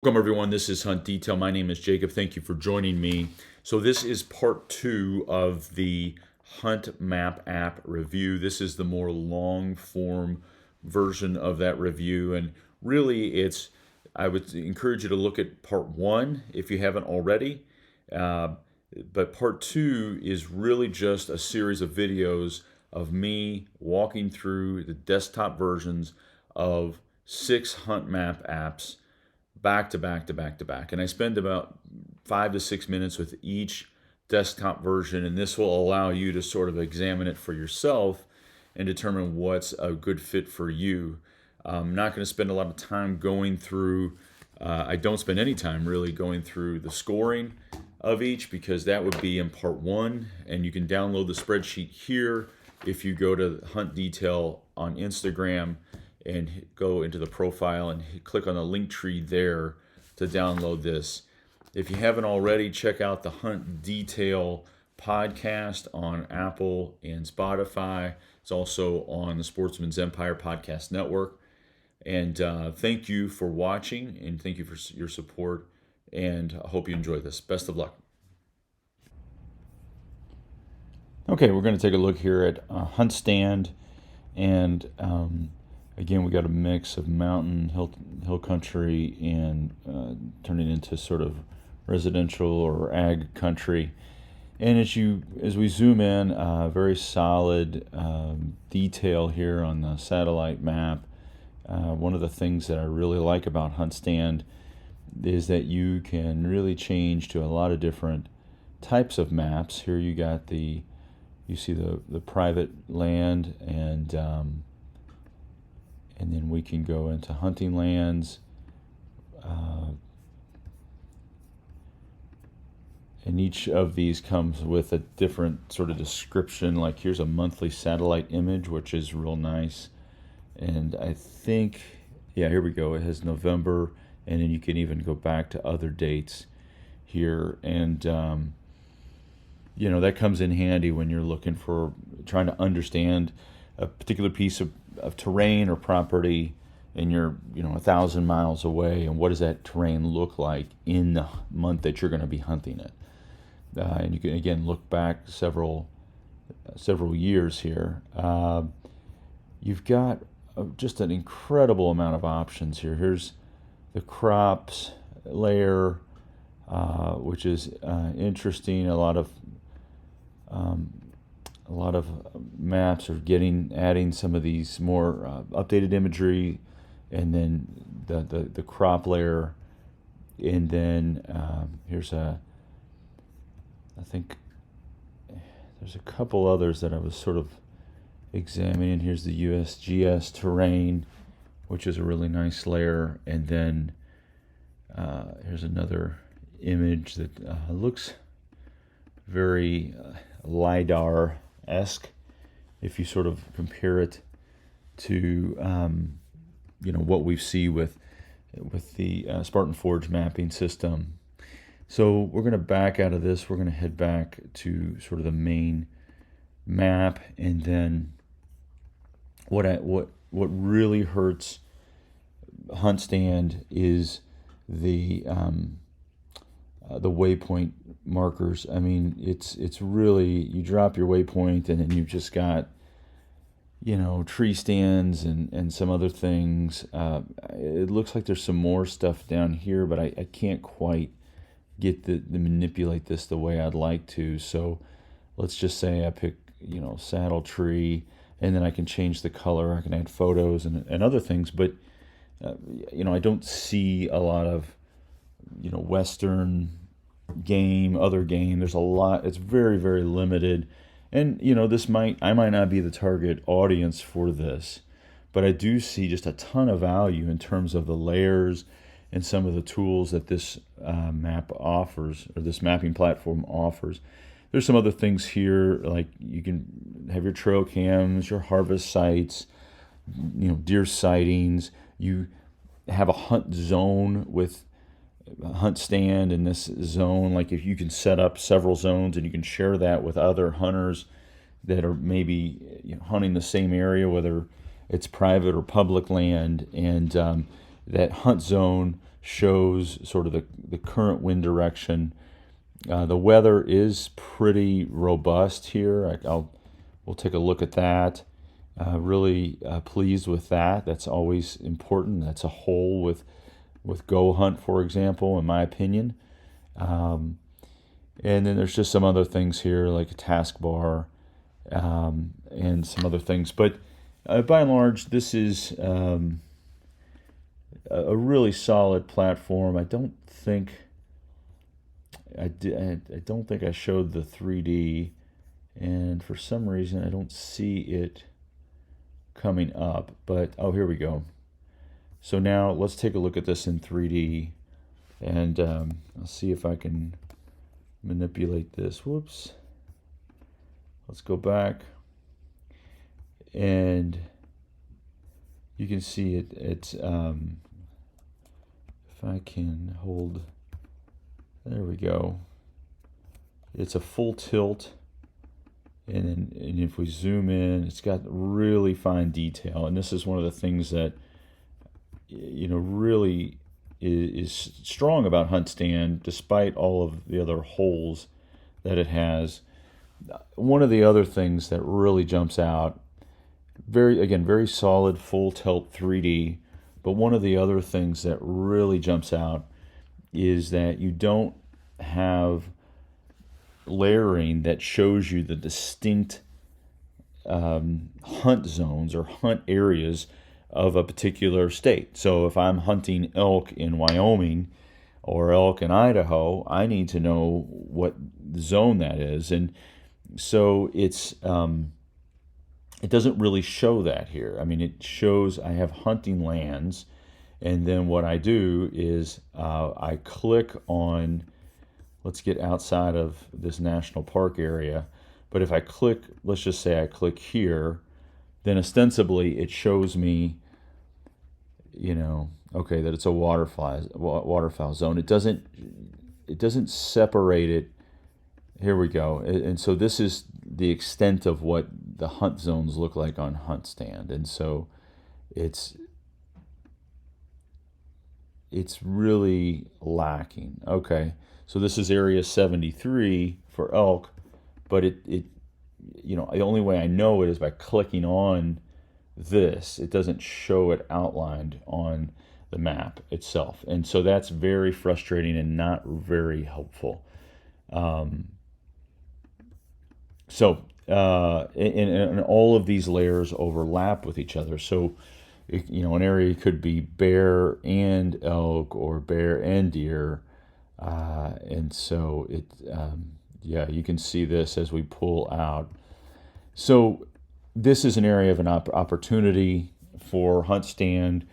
Welcome everyone, this is Hunt Detail. My name is Jacob. Thank you for joining me. So this is part 2 of the Hunt Map app review. This is the more long form version of that review, and really I would encourage you to look at part 1 if you haven't already. But part 2 is really just a series of videos of me walking through the desktop versions of 6 Hunt Map apps back to back to back to back. And I spend about 5 to 6 minutes with each desktop version, and this will allow you to sort of examine it for yourself and determine what's a good fit for you. I'm not going to spend a lot of time going through, I don't spend any time really going through the scoring of each, because that would be in part 1, and you can download the spreadsheet here if you go to Hunt Detail on Instagram and go into the profile and click on the link tree there to download this. If you haven't already, check out the Hunt Detail podcast on Apple and Spotify. It's also on the Sportsman's Empire Podcast Network. And thank you for watching, and thank you for your support, and I hope you enjoy this. Best of luck. Okay, we're going to take a look here at HuntStand, and again, we got a mix of mountain, hill country, and turning into sort of residential or ag country. And as we zoom in, very solid detail here on the satellite map. One of the things that I really like about HuntStand is that you can really change to a lot of different types of maps. Here you see the private land, and then we can go into hunting lands, and each of these comes with a different sort of description. Like here's a monthly satellite image, which is real nice, and I think, yeah, here we go. It has November, and then you can even go back to other dates here, and that comes in handy when you're looking for trying to understand a particular piece of terrain or property, and you're 1,000 miles away, and what does that terrain look like in the month that you're going to be hunting it. And you can again look back several years here. You've got just an incredible amount of options here. Here's the crops layer, which is interesting. A lot of maps are adding some of these more updated imagery, and then the crop layer, and then here's I think there's a couple others that I was sort of examining. Here's the USGS terrain, which is a really nice layer, and then here's another image that looks very LiDAR-esque if you sort of compare it to what we see with the Spartan Forge mapping system. So we're going to back out of this. We're going to head back to sort of the main map, and then what really hurts HuntStand is the waypoint markers. I mean, it's really, you drop your waypoint, and then you've just got tree stands and some other things. It looks like there's some more stuff down here, but I can't quite get to manipulate this the way I'd like to. So let's just say I pick saddle tree, and then I can change the color. I can add photos and other things, but I don't see a lot of western game, other game. There's a lot. It's very, very limited, and I might not be the target audience for this, but I do see just a ton of value in terms of the layers and some of the tools that this map offers, or this mapping platform offers. There's some other things here, like you can have your trail cams, your harvest sites, deer sightings. You have a hunt zone with HuntStand in this zone. Like if you can set up several zones, and you can share that with other hunters that are maybe hunting the same area, whether it's private or public land, and that hunt zone shows sort of the current wind direction. The weather is pretty robust here. We'll take a look at that. Really pleased with that. That's always important. That's a hole with GoHunt, for example, in my opinion. And then there's just some other things here, like a taskbar and some other things. But by and large, this is a really solid platform. I don't think I showed the 3D, and for some reason I don't see it coming up. But oh, here we go. So now let's take a look at this in 3D, and I'll see if I can manipulate this. Whoops. Let's go back, and you can see it. It's if I can hold, there we go. It's a full tilt, and if we zoom in, it's got really fine detail. And this is one of the things that really is strong about HuntStand, despite all of the other holes that it has. One of the other things that really jumps out, very solid full tilt 3D, but one of the other things that really jumps out is that you don't have layering that shows you the distinct hunt zones or hunt areas of a particular state. So if I'm hunting elk in Wyoming or elk in Idaho, I need to know what zone that is. And so it doesn't really show that here. I mean, it shows I have hunting lands, and then what I do is I click on, let's get outside of this national park area, but if I click, let's just say I click here, then ostensibly it shows me, okay, that it's a waterfowl zone. It doesn't separate it. Here we go. And so this is the extent of what the hunt zones look like on HuntStand. And so it's really lacking. Okay, so this is area 73 for elk, but the only way I know it is by clicking on this. It doesn't show it outlined on the map itself. And so that's very frustrating and not very helpful. And all of these layers overlap with each other. So, an area could be bear and elk or bear and deer. And so you can see this as we pull out. So this is an area of an opportunity for HuntStand,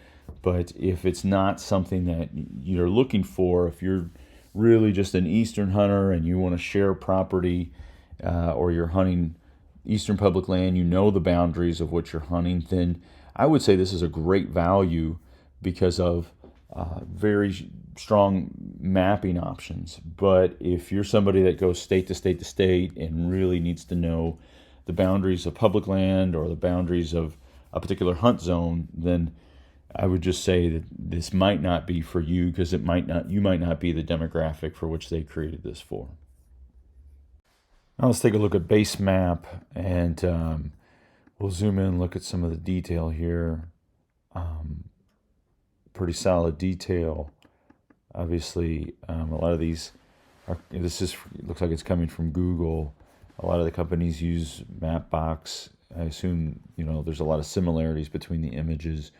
but if it's not something that you're looking for, if you're really just an eastern hunter and you want to share property, or you're hunting eastern public land, the boundaries of what you're hunting, then I would say this is a great value because of very strong mapping options. But if you're somebody that goes state to state to state and really needs to know the boundaries of public land or the boundaries of a particular hunt zone, then I would just say that this might not be for you, because you might not be the demographic for which they created this for. Now let's take a look at BaseMap, and we'll zoom in and look at some of the detail here. Pretty solid detail. Obviously, a lot of these looks like it's coming from Google. A lot of the companies use Mapbox. I assume there's a lot of similarities between the images.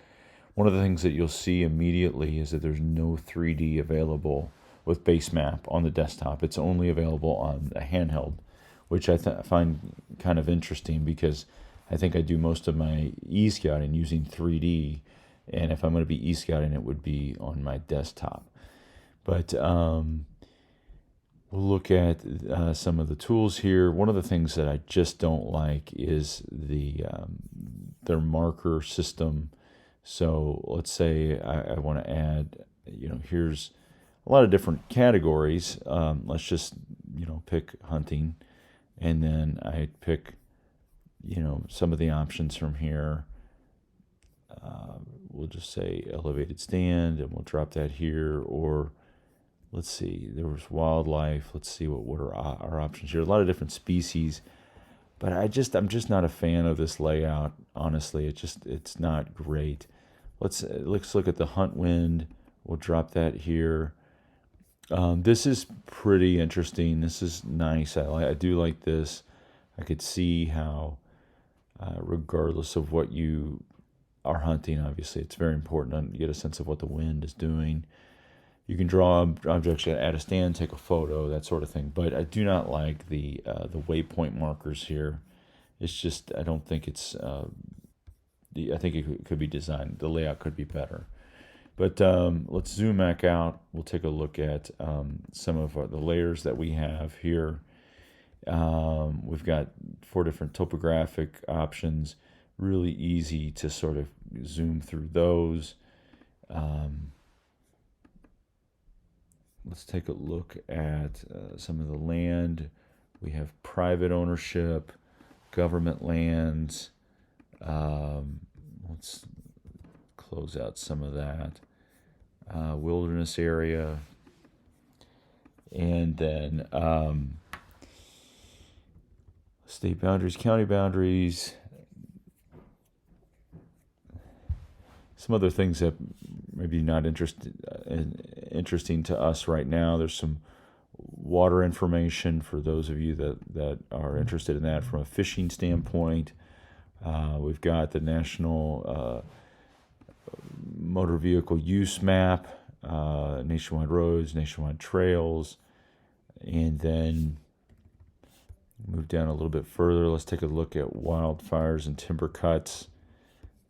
One of the things that you'll see immediately is that there's no 3D available with BaseMap on the desktop. It's only available on a handheld, which I find kind of interesting, because I think I do most of my e-scouting using 3D, and if I'm going to be e-scouting, it would be on my desktop. But we'll look at some of the tools here. One of the things that I just don't like is their marker system. So let's say I want to add, here's a lot of different categories. Let's just, pick hunting, and then I pick, some of the options from here. we'll just say elevated stand, and we'll drop that here. Or let's see, there was wildlife. Let's see what are our options here. A lot of different species, but I'm just not a fan of this layout. Honestly, it's not great. Let's look at the hunt wind. We'll drop that here. This is pretty interesting. This is nice. I do like this. I could see how, regardless of what you are hunting, obviously it's very important to get a sense of what the wind is doing. You can draw objects at a stand, take a photo, that sort of thing. But I do not like the waypoint markers here. It's just, I don't think it's. I think it could be designed. The layout could be better. But let's zoom back out. We'll take a look at some of the layers that we have here. We've got 4 different topographic options. Really easy to sort of zoom through those. Let's take a look at some of the land. We have private ownership, government lands. Let's close out some of that. Wilderness area. And then state boundaries, county boundaries. Some other things that maybe not interesting to us right now. There's some water information for those of you that are interested in that from a fishing standpoint. We've got the National Motor Vehicle Use Map, nationwide roads, nationwide trails, and then move down a little bit further. Let's take a look at wildfires and timber cuts.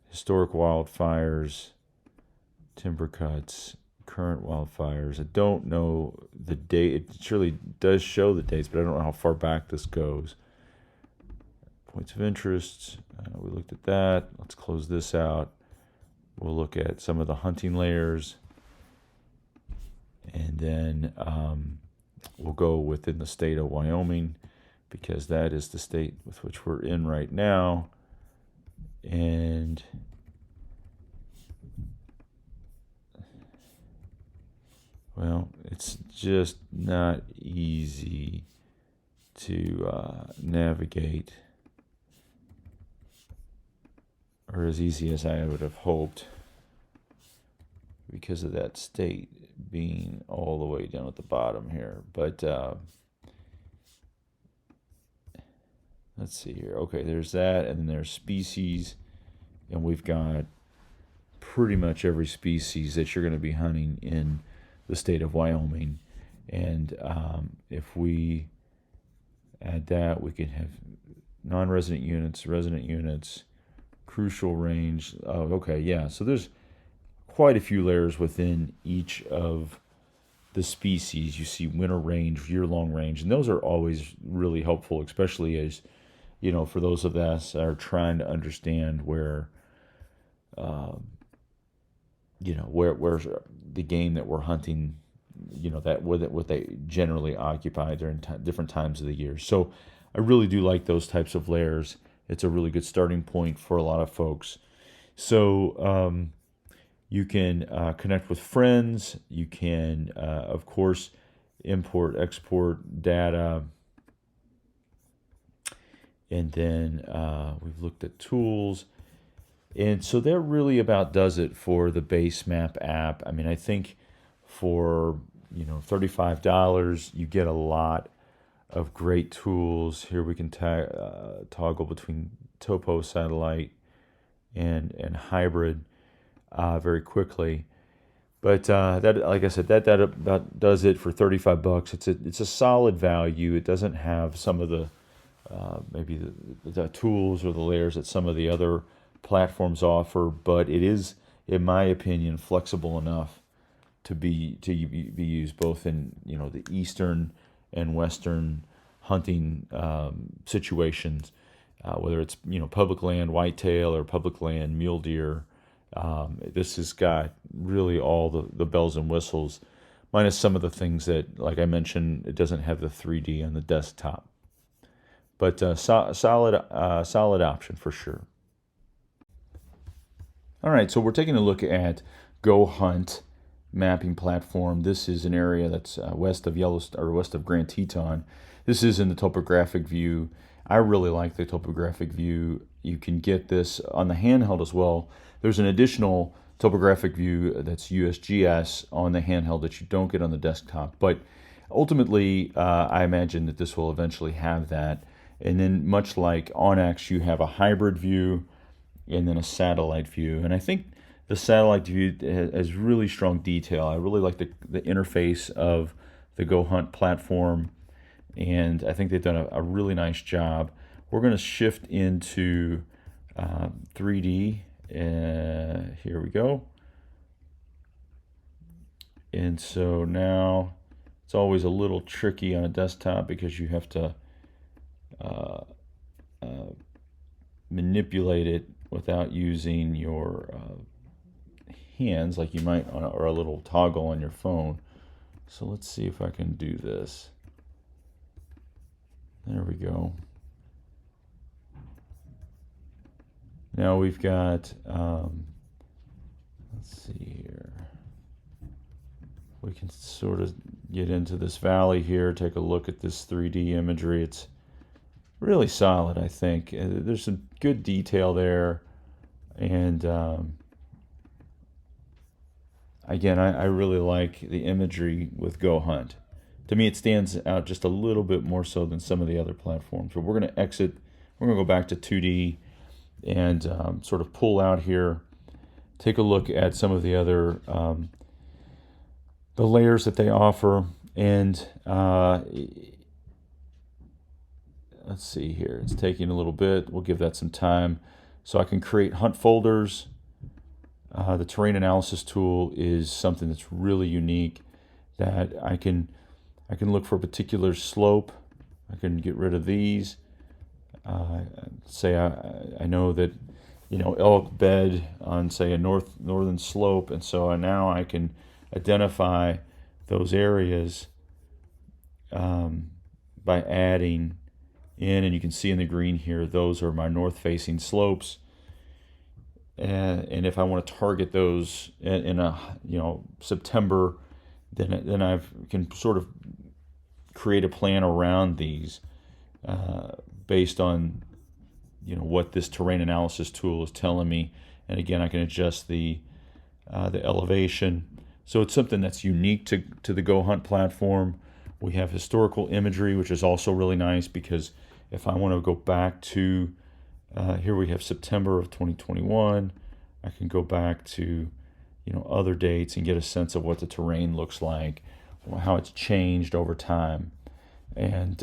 Historic wildfires, timber cuts, current wildfires. I don't know the date. It surely does show the dates, but I don't know how far back this goes. Points of interest. We looked at that. Let's close this out. We'll look at some of the hunting layers. And then we'll go within the state of Wyoming, because that is the state with which we're in right now. And well, it's just not easy to navigate, or as easy as I would have hoped, because of that state being all the way down at the bottom here. But let's see here. Okay, there's that, and then there's species, and we've got pretty much every species that you're going to be hunting in the state of Wyoming. And if we add that, we can have non-resident units, resident units, crucial range. Oh, okay, yeah. So there's quite a few layers within each of the species. You see winter range, year-long range, and those are always really helpful, especially as, you know, for those of us that are trying to understand where, where's the game that we're hunting, that what they generally occupy during different times of the year. So I really do like those types of layers. It's a really good starting point for a lot of folks. So you can connect with friends. You can, of course, import, export data. And then we've looked at tools. And so that really about does it for the BaseMap app. I mean, I think for, $35, you get a lot of great tools. Here we can toggle between topo, satellite, and hybrid very quickly. But that, like I said, that about does it for $35. It's a solid value. It doesn't have some of the maybe the tools or the layers that some of the other platforms offer, but it is, in my opinion, flexible enough to be used both in the eastern and western hunting situations, whether it's public land whitetail or public land mule deer. This has got really all the bells and whistles, minus some of the things that, like I mentioned, it doesn't have the 3D on the desktop. But solid option for sure. All right, so we're taking a look at GoHunt mapping platform. This is an area that's west of Yellowstone, or west of Grand Teton. This is in the topographic view. I really like the topographic view. You can get this on the handheld as well. There's an additional topographic view that's USGS on the handheld that you don't get on the desktop. But ultimately, I imagine that this will eventually have that. And then much like OnX, you have a hybrid view and then a satellite view. And I think the satellite view has really strong detail. I really like the interface of the GoHunt platform, and I think they've done a really nice job. We're going to shift into 3D. Here we go. And so now it's always a little tricky on a desktop because you have to manipulate it without using your hands like you might on or a little toggle on your phone. So let's see if I can do this. There we go. Now we've got, let's see here. We can sort of get into this valley here, take a look at this 3D imagery. It's really solid, I think. There's some good detail there. And again, I really like the imagery with GoHunt. To me, it stands out just a little bit more so than some of the other platforms. But we're going to exit. We're going to go back to 2D and sort of pull out here. Take a look at some of the other the layers that they offer. And let's see here. It's taking a little bit. We'll give that some time. So I can create hunt folders. The terrain analysis tool is something that's really unique, that I can look for a particular slope. I can get rid of these. Say I know that, you know, elk bed on, say, a northern slope, and so now I can identify those areas by adding in, and you can see in the green here, those are my north-facing slopes. And if I want to target those in a, you know, September, then I can sort of create a plan around these based on, you know, what this terrain analysis tool is telling me. And again, I can adjust the elevation. So it's something that's unique to the GoHunt platform. We have historical imagery, which is also really nice, because if I want to go back to here we have September of 2021. I can go back to, you know, other dates and get a sense of what the terrain looks like, how it's changed over time. And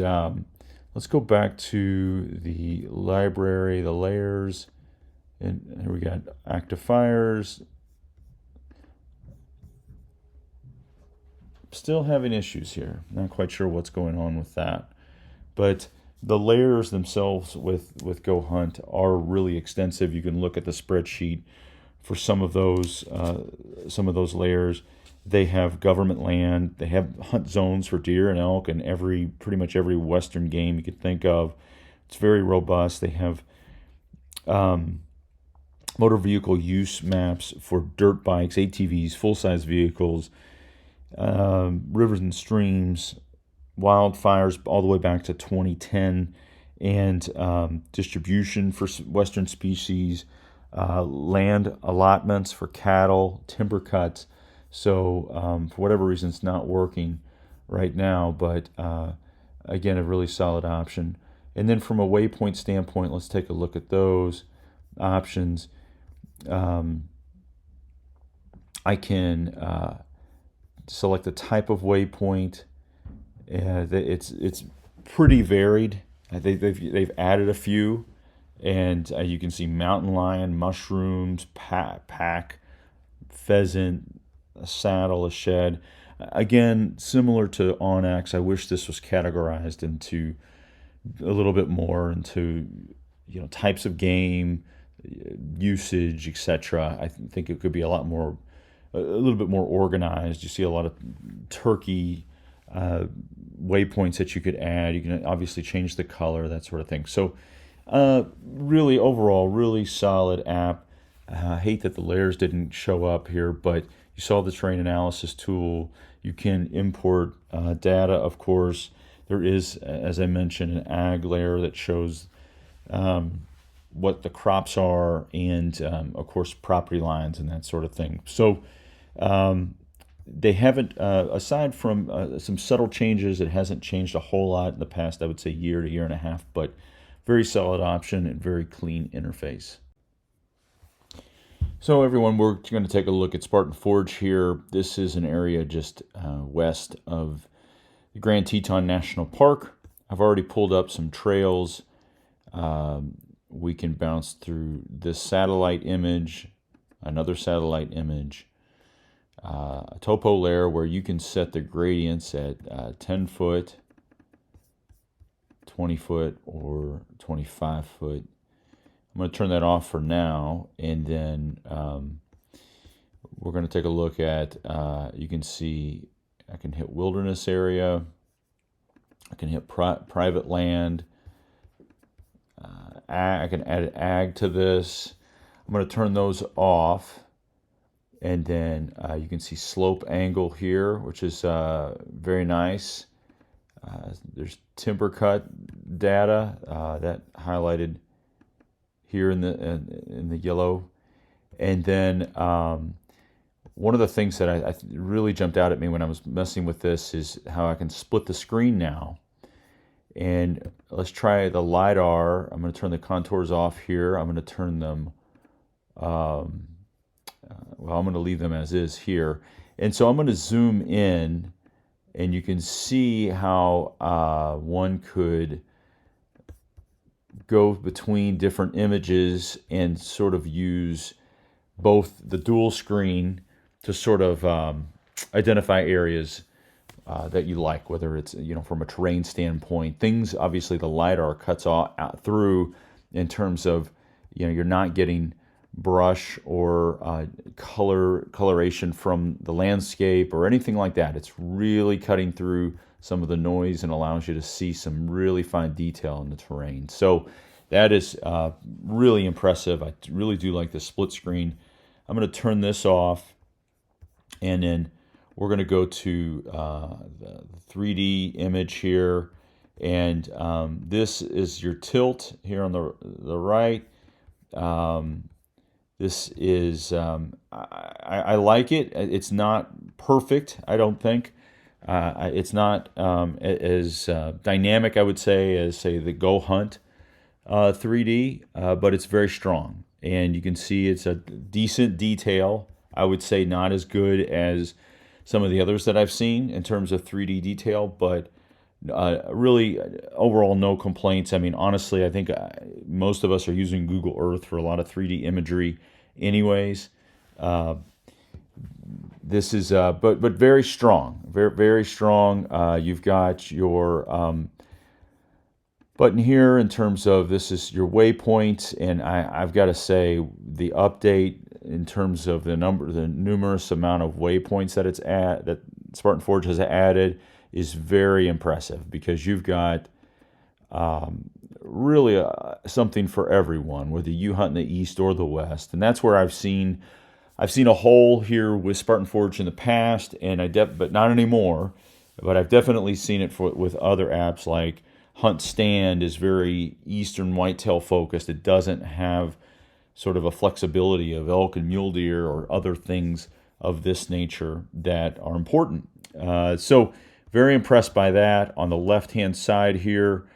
let's go back to the library, the layers, and here we got active fires. Still having issues here. Not quite sure what's going on with that, but the layers themselves with GoHunt are really extensive. You can look at the spreadsheet for some of those layers. They have government land. They have hunt zones for deer and elk and pretty much every Western game you could think of. It's very robust. They have motor vehicle use maps for dirt bikes, ATVs, full-size vehicles, rivers and streams, wildfires all the way back to 2010, and distribution for Western species, land allotments for cattle, timber cuts. So for whatever reason, it's not working right now, but again, a really solid option. And then from a waypoint standpoint, let's take a look at those options. I can select the type of waypoint. It's pretty varied. They've added a few, and you can see mountain lion, mushrooms, pack, pheasant, a saddle, a shed. Again, similar to OnX, I wish this was categorized into a little bit more into, you know, types of game, usage, etc. I think it could be a little bit more organized. You see a lot of turkey waypoints that you could add. You can obviously change the color, that sort of thing. So really, overall, really solid app. I hate that the layers didn't show up here, but you saw the terrain analysis tool. You can import data, of course. There is, as I mentioned, an ag layer that shows what the crops are and, of course, property lines and that sort of thing. So they haven't, aside from some subtle changes, it hasn't changed a whole lot in the past, I would say year to year and a half, but very solid option and very clean interface. So everyone, we're going to take a look at Spartan Forge here. This is an area just west of the Grand Teton National Park. I've already pulled up some trails. We can bounce through this satellite image, another satellite image, a topo layer where you can set the gradients at 10 foot, 20 foot, or 25 foot. I'm going to turn that off for now, and then we're going to take a look at, you can see I can hit wilderness area, I can hit private land, I can add ag to this. I'm going to turn those off, and then you can see slope angle here, which is very nice. There's timber cut data that highlighted here in the yellow, and then one of the things that I really jumped out at me when I was messing with this is how I can split the screen now. And let's try the LiDAR. I'm going to turn the contours off here. I'm going to turn them, well, I'm going to leave them as is here. And so I'm going to zoom in, and you can see how one could go between different images and sort of use both the dual screen to sort of identify areas that you like, whether it's, from a terrain standpoint. Things, obviously, the LiDAR cuts out through in terms of, you're not getting brush or coloration from the landscape or anything like that. It's really cutting through some of the noise and allows you to see some really fine detail in the terrain. So that is really impressive. I really do like the split screen. I'm going to turn this off, and then we're going to go to the 3D image here, and this is your tilt here on the right. This is, I like it. It's not perfect, I don't think. It's not as dynamic, I would say, as, say, the GoHunt 3D, but it's very strong. And you can see it's a decent detail. I would say not as good as some of the others that I've seen in terms of 3D detail, but really, overall, no complaints. I mean, honestly, I think most of us are using Google Earth for a lot of 3D imagery anyways. This is, but very strong, very, very strong. You've got your button here in terms of this is your waypoint, and I've got to say the update in terms of the numerous amount of waypoints that that Spartan Forge has added is very impressive, because you've got really something for everyone, whether you hunt in the east or the west, and that's where I've seen a hole here with Spartan Forge in the past, and but not anymore. But I've definitely seen it with other apps like HuntStand is very eastern whitetail focused. It doesn't have sort of a flexibility of elk and mule deer or other things of this nature that are important. So very impressed by that. On the left-hand side here,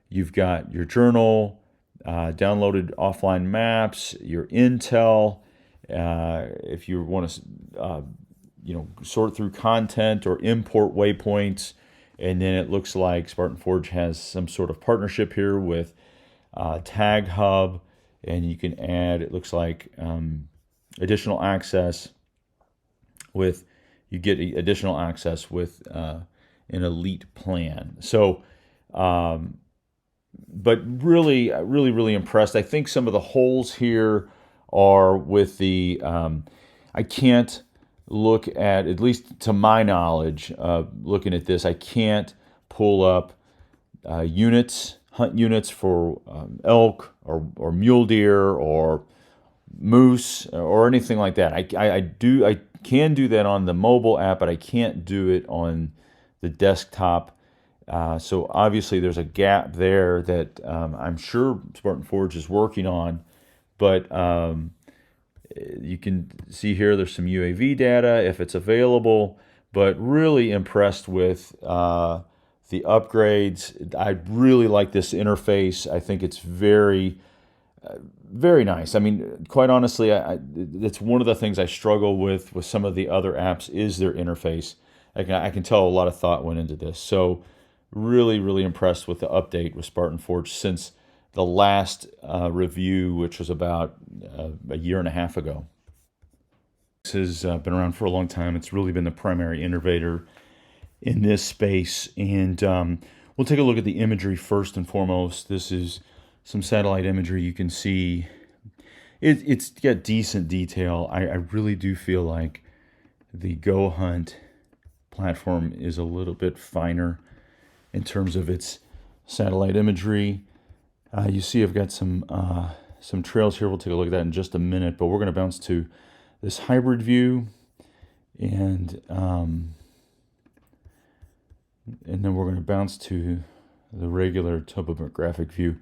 you've got your journal, downloaded offline maps, your intel. If you want to, sort through content or import waypoints, and then it looks like Spartan Forge has some sort of partnership here with Tag Hub, and you can add, it looks like, additional access with, you get additional access with an elite plan. So, but really, really impressed. I think some of the holes here are with the, I can't look at least to my knowledge, looking at this, I can't pull up hunt units for elk or mule deer or moose or anything like that. I can do that on the mobile app, but I can't do it on the desktop. So obviously there's a gap there that I'm sure Spartan Forge is working on, but you can see here there's some UAV data if it's available, but really impressed with the upgrades. I really like this interface. I think it's very nice. I mean, quite honestly, it's one of the things I struggle with some of the other apps is their interface. I can tell a lot of thought went into this. So really impressed with the update with Spartan Forge since the last review, which was about a year and a half ago. This has been around for a long time. It's really been the primary innovator in this space. And we'll take a look at the imagery first and foremost. This is some satellite imagery. You can see it's got decent detail. I really do feel like the GoHunt platform is a little bit finer in terms of its satellite imagery. You see I've got some trails here. We'll take a look at that in just a minute, but we're going to bounce to this hybrid view, and then we're going to bounce to the regular topographic view.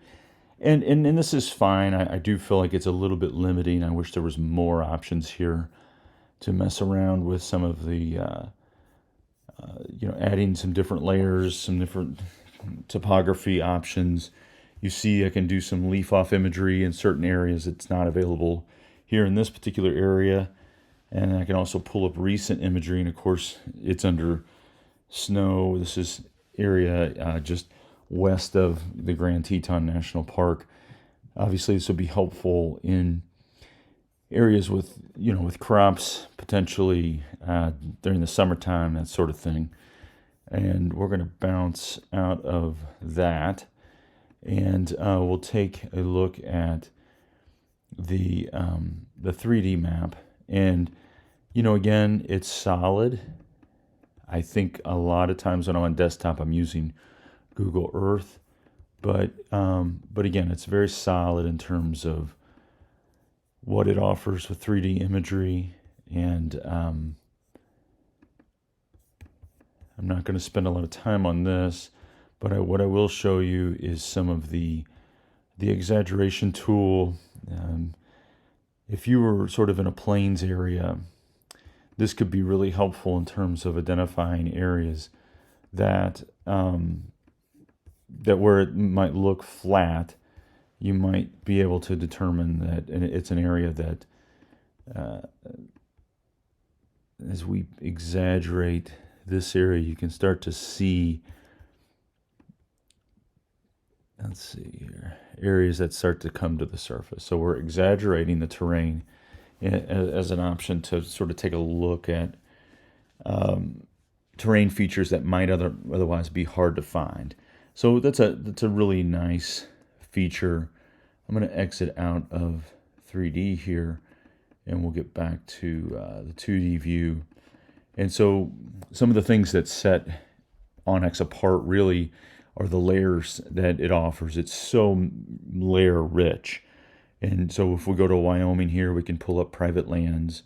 And this is fine. I do feel like it's a little bit limiting. I wish there was more options here to mess around with some of the, adding some different layers, some different topography options. You see I can do some leaf-off imagery in certain areas. It's not available here in this particular area. And I can also pull up recent imagery. And, of course, it's under snow. This is area just west of the Grand Teton National Park. Obviously, this would be helpful in areas with crops potentially during the summertime, that sort of thing. And we're going to bounce out of that, and we'll take a look at the 3D map. And again, it's solid. I think a lot of times when I'm on desktop, I'm using Google Earth, but again, it's very solid in terms of what it offers with 3D imagery. And I'm not going to spend a lot of time on this, but what I will show you is some of the exaggeration tool. If you were sort of in a plains area, this could be really helpful in terms of identifying areas that where it might look flat, you might be able to determine that it's an area that, as we exaggerate this area, you can start to see, let's see here, areas that start to come to the surface. So we're exaggerating the terrain as an option to sort of take a look at terrain features that might otherwise be hard to find. So that's a really nice feature. I'm going to exit out of 3D here, and we'll get back to the 2D view. And so some of the things that set OnX apart really are the layers that it offers. It's so layer rich. And so if we go to Wyoming here, we can pull up private lands,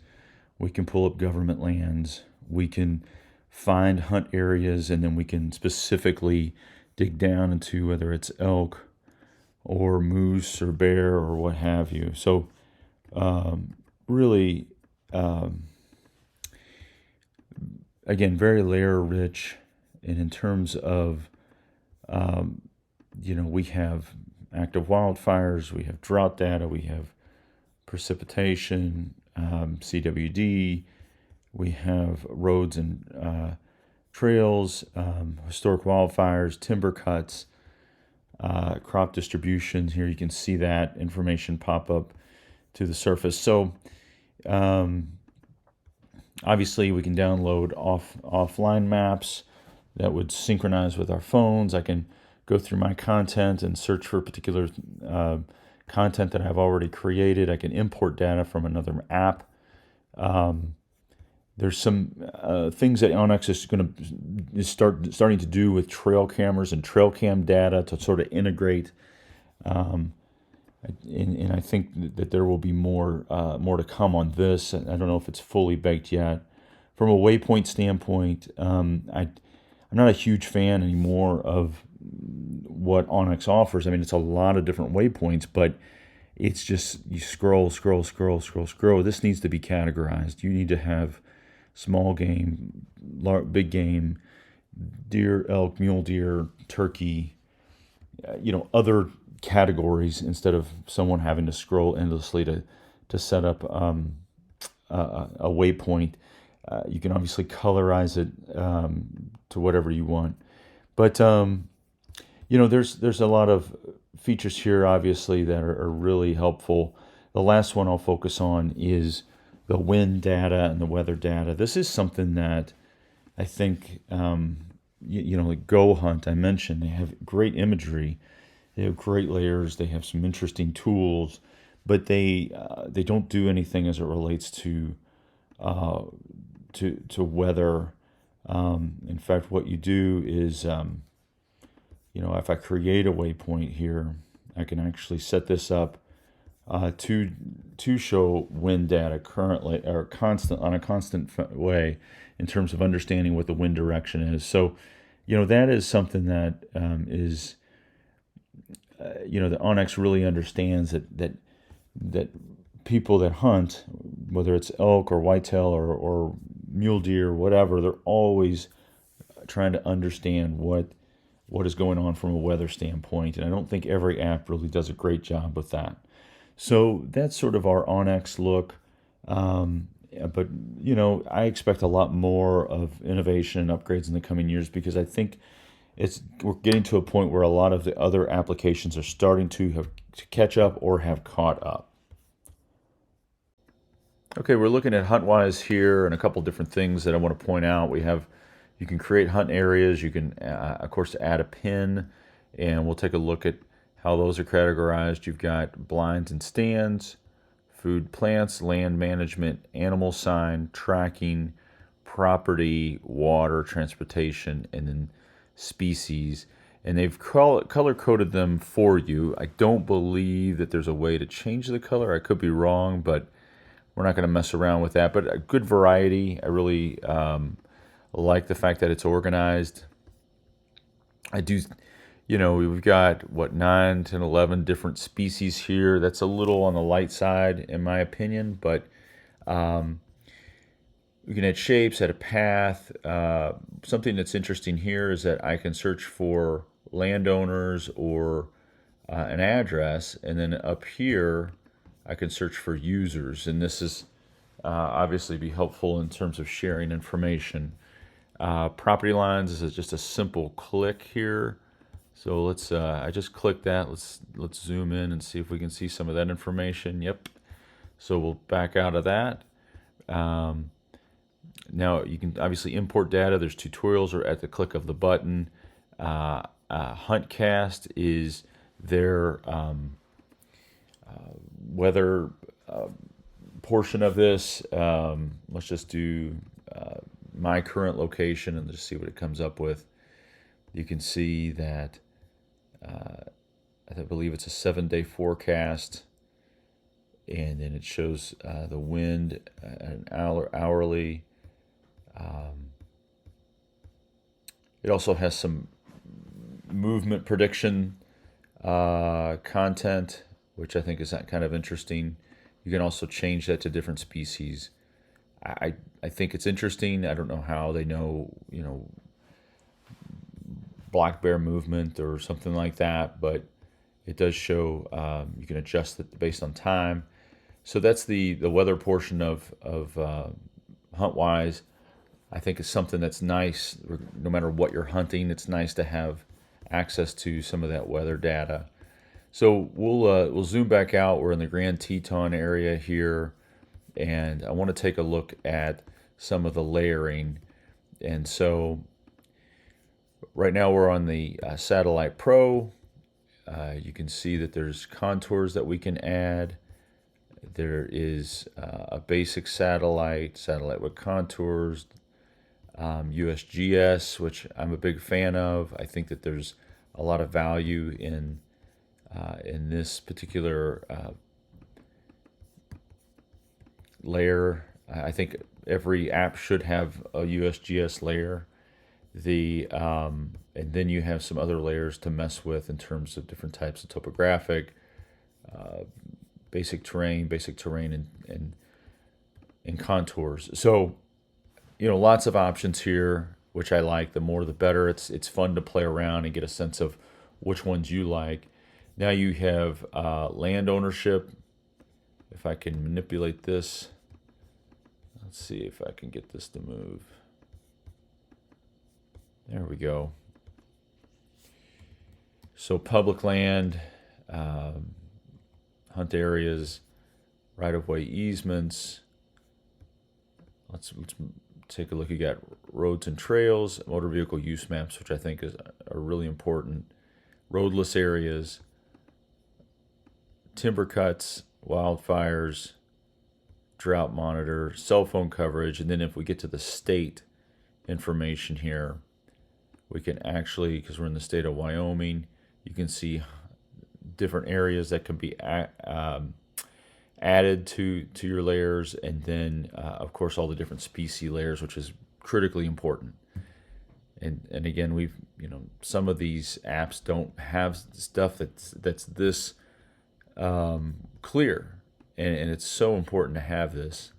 we can pull up government lands, we can find hunt areas, and then we can specifically dig down into whether it's elk or moose or bear or what have you. So really, again, very layer rich. And in terms of, we have active wildfires, we have drought data, we have precipitation, CWD, we have roads and trails, historic wildfires, timber cuts, crop distribution. Here you can see that information pop up to the surface. So obviously we can download offline maps that would synchronize with our phones. I can go through my content and search for particular content that I've already created. I can import data from another app. There's some things that OnX is starting to do with trail cameras and trail cam data to sort of integrate and I think that there will be more to come on this. I don't know if it's fully baked yet. From a waypoint standpoint, I'm not a huge fan anymore of what OnX offers. I mean, it's a lot of different waypoints, but it's just you scroll, scroll, scroll, scroll, scroll. This needs to be categorized. You need to have small game, big game, deer, elk, mule deer, turkey, other categories instead of someone having to scroll endlessly to set up a waypoint. You can obviously colorize it to whatever you want, but there's a lot of features here, obviously, that are really helpful. The last one I'll focus on is the wind data and the weather data. This is something that I think, like GoHunt, I mentioned, they have great imagery, they have great layers, they have some interesting tools, but they don't do anything as it relates to weather. In fact, what you do is, if I create a waypoint here, I can actually set this up to show wind data currently or on a constant way in terms of understanding what the wind direction is. So, that is something that is that OnX really understands that people that hunt, whether it's elk or whitetail or mule deer or whatever, they're always trying to understand what is going on from a weather standpoint. And I don't think every app really does a great job with that. So that's sort of our OnX look. But I expect a lot more of innovation and upgrades in the coming years, because I think we're getting to a point where a lot of the other applications are starting to catch up or have caught up. Okay, we're looking at HuntWise here, and a couple different things that I want to point out. You can create hunt areas. You can, of course, add a pin, and we'll take a look at how those are categorized. You've got blinds and stands, food, plants, land management, animal sign, tracking, property, water, transportation, and then species. And they've color-coded them for you. I don't believe that there's a way to change the color. I could be wrong, but we're not going to mess around with that. But a good variety. I really like the fact that it's organized. I do, we've got 9, 10, 11 different species here. That's a little on the light side, in my opinion, but we can add shapes, add a path. Something that's interesting here is that I can search for landowners or an address, and then up here I can search for users, and this is obviously be helpful in terms of sharing information. Property lines is just a simple click here. So I just clicked that. Let's zoom in and see if we can see some of that information. Yep. So we'll back out of that. Now you can obviously import data. There's tutorials or at the click of the button. HuntCast is their weather portion of this. Let's just do my current location and just see what it comes up with. You can see that I believe it's a 7-day forecast, and then it shows the wind an hourly. It also has some movement prediction content, which I think is kind of interesting. You can also change that to different species. I think it's interesting. I don't know how they know, black bear movement or something like that, but it does show you can adjust it based on time. So that's the weather portion of HuntWise. I think it's something that's nice. No matter what you're hunting, it's nice to have access to some of that weather data. So we'll zoom back out. We're in the Grand Teton area here, and I want to take a look at some of the layering. And so right now we're on the Satellite Pro. You can see that there's contours that we can add. There is a basic satellite with contours, USGS, which I'm a big fan of. I think that there's a lot of value in In this particular layer, I think every app should have a USGS layer. And then you have some other layers to mess with in terms of different types of topographic, basic terrain, and contours. So, lots of options here, which I like. The more the better. It's fun to play around and get a sense of which ones you like. Now you have land ownership. If I can manipulate this, let's see if I can get this to move. There we go. So public land, hunt areas, right-of-way easements. Let's take a look. You got roads and trails, motor vehicle use maps, which I think are really important. Roadless areas, timber cuts, wildfires, drought monitor, cell phone coverage, and then if we get to the state information here, we can actually, because we're in the state of Wyoming, you can see different areas that can be added to your layers, and then of course all the different species layers, which is critically important. And again, we've some of these apps don't have stuff that's this clear, and it's so important to have this.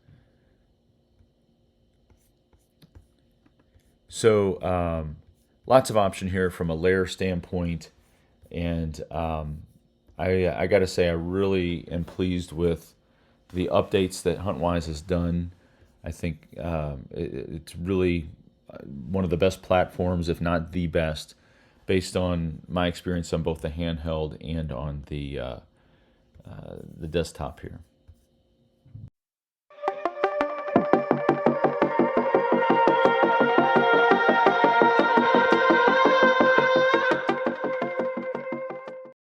So lots of option here from a layer standpoint, and I got to say I really am pleased with the updates that HuntWise has done. I think it's really one of the best platforms, if not the best, based on my experience on both the handheld and on the desktop here.